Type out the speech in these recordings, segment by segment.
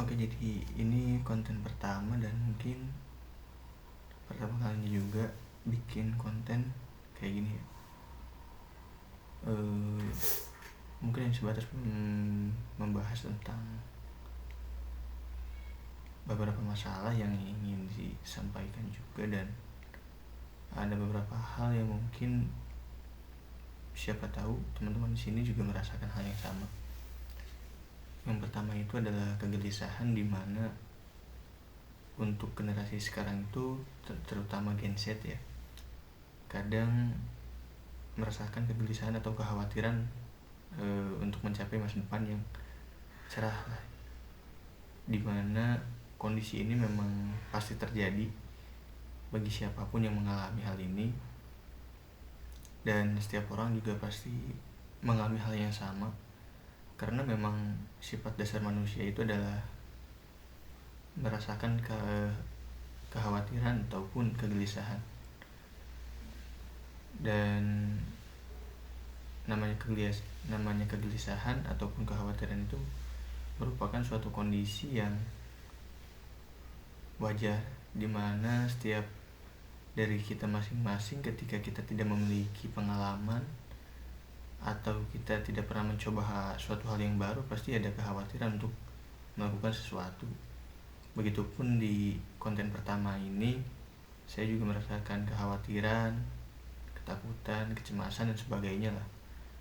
Oke, jadi ini konten pertama dan mungkin pertama kalinya juga bikin konten kayak gini ya. Mungkin yang sebatas membahas tentang beberapa masalah yang ingin disampaikan juga, dan ada beberapa hal yang mungkin siapa tahu teman-teman di sini juga merasakan hal yang sama. Yang pertama itu adalah kegelisahan, di mana untuk generasi sekarang itu terutama Gen Z ya, kadang merasakan kegelisahan atau kekhawatiran untuk mencapai masa depan yang cerah lah, dimana kondisi ini memang pasti terjadi bagi siapapun yang mengalami hal ini, dan setiap orang juga pasti mengalami hal yang sama, karena memang sifat dasar manusia itu adalah merasakan kekhawatiran ataupun kegelisahan. Dan namanya kegelisahan ataupun kekhawatiran itu merupakan suatu kondisi yang wajar, dimana setiap dari kita masing-masing ketika kita tidak memiliki pengalaman atau kita tidak pernah mencoba suatu hal yang baru, pasti ada kekhawatiran untuk melakukan sesuatu. Begitupun di konten pertama ini, saya juga merasakan kekhawatiran, ketakutan, kecemasan dan sebagainya lah.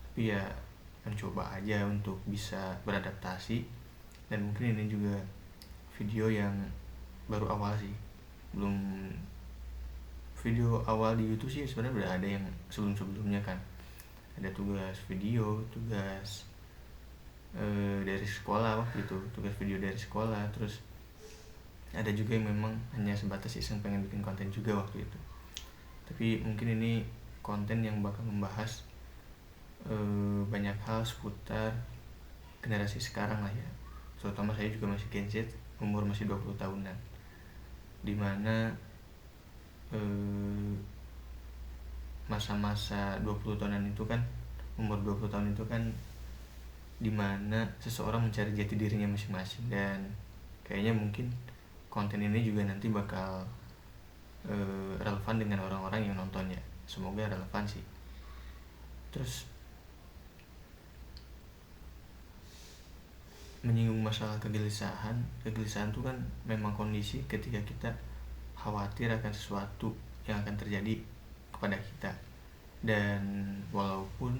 Tapi ya mencoba aja untuk bisa beradaptasi, dan mungkin ini juga video yang baru awal sih, belum video awal di YouTube sih. Sebenarnya udah ada yang sebelum-sebelumnya kan, ada tugas video, tugas dari sekolah waktu itu, tugas video dari sekolah. Terus ada juga yang memang hanya sebatas iseng pengen bikin konten juga waktu itu. Tapi mungkin ini konten yang bakal membahas banyak hal seputar generasi sekarang lah ya, terutama saya juga masih Gen Z, umur masih 20 tahunan, dimana masa-masa 20 tahunan itu kan, umur 20 tahun itu kan dimana seseorang mencari jati dirinya masing-masing. Dan kayaknya mungkin konten ini juga nanti bakal relevan dengan orang-orang yang nontonnya, semoga relevan sih. Terus menyinggung masalah kegelisahan itu kan memang kondisi ketika kita khawatir akan sesuatu yang akan terjadi kepada kita, dan walaupun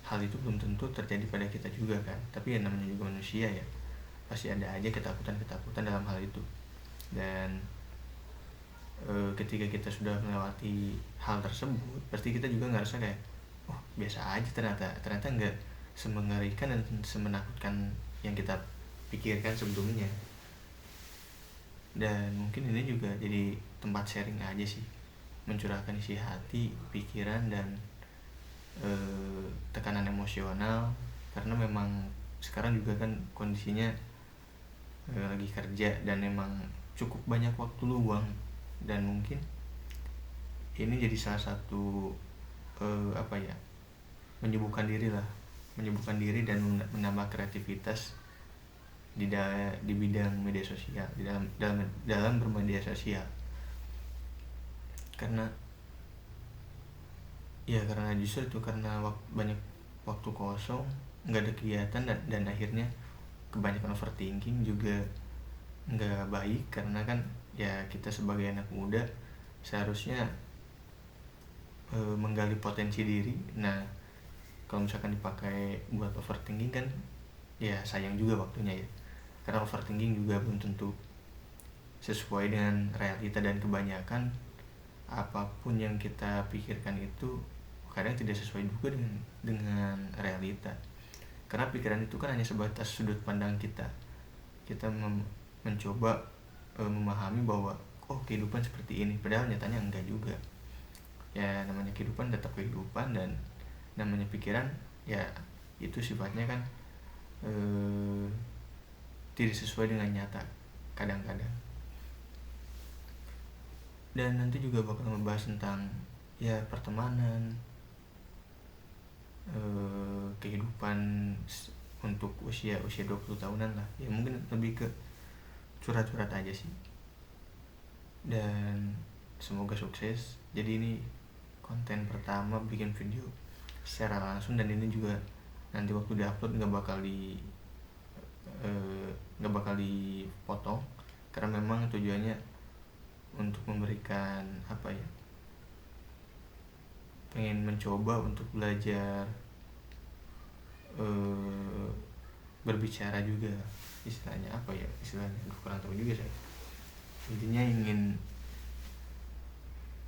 hal itu belum tentu terjadi pada kita juga kan, tapi ya namanya juga manusia ya, pasti ada aja ketakutan dalam hal itu. Dan ketika kita sudah melewati hal tersebut, pasti kita juga ngerasa kayak, oh biasa aja, ternyata nggak semengerikan dan semenakutkan yang kita pikirkan sebelumnya. Dan mungkin ini juga jadi tempat sharing aja sih, mencurahkan isi hati, pikiran, dan tekanan emosional, karena memang sekarang juga kan kondisinya lagi kerja dan memang cukup banyak waktu luang, dan mungkin ini jadi salah satu menyibukkan diri dan menambah kreativitas di bidang media sosial, dalam bermedia sosial. Karena justru itu, karena banyak waktu kosong, nggak ada kegiatan, dan akhirnya kebanyakan overthinking juga nggak baik, karena kan ya kita sebagai anak muda seharusnya menggali potensi diri. Nah kalau misalkan dipakai buat overthinking kan ya sayang juga waktunya ya, karena overthinking juga belum tentu sesuai dengan realita, dan kebanyakan apapun yang kita pikirkan itu kadang tidak sesuai juga dengan realita, karena pikiran itu kan hanya sebatas sudut pandang kita mencoba memahami bahwa oh kehidupan seperti ini, padahal nyatanya enggak juga. Ya namanya kehidupan tetap kehidupan, dan namanya pikiran ya itu sifatnya kan tidak sesuai dengan nyata kadang-kadang. Dan nanti juga bakal membahas tentang ya pertemanan, kehidupan untuk usia 20 tahunan lah ya, mungkin lebih ke curhat-curhat aja sih, dan semoga sukses. Jadi ini konten pertama bikin video secara langsung, dan ini juga nanti waktu diupload nggak bakal dipotong, karena memang tujuannya untuk memberikan apa ya, pengen mencoba untuk belajar berbicara juga, istilahnya apa ya, istilahnya gue kurang tahu juga saya. Intinya ingin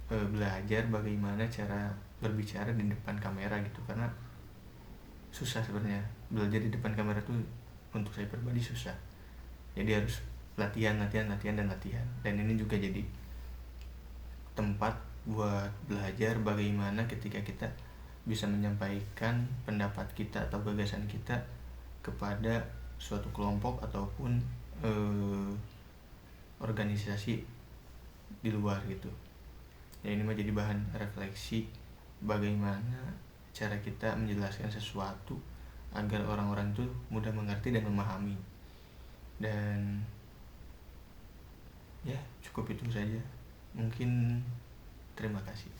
belajar bagaimana cara berbicara di depan kamera gitu, karena susah sebenarnya belajar di depan kamera tuh, untuk saya pribadi susah. Jadi harus latihan, dan ini juga jadi tempat buat belajar bagaimana ketika kita bisa menyampaikan pendapat kita atau gagasan kita kepada suatu kelompok ataupun organisasi di luar gitu. Ya ini mah jadi bahan refleksi bagaimana cara kita menjelaskan sesuatu agar orang-orang itu mudah mengerti dan memahami. Dan ya cukup itu saja mungkin. Terima kasih.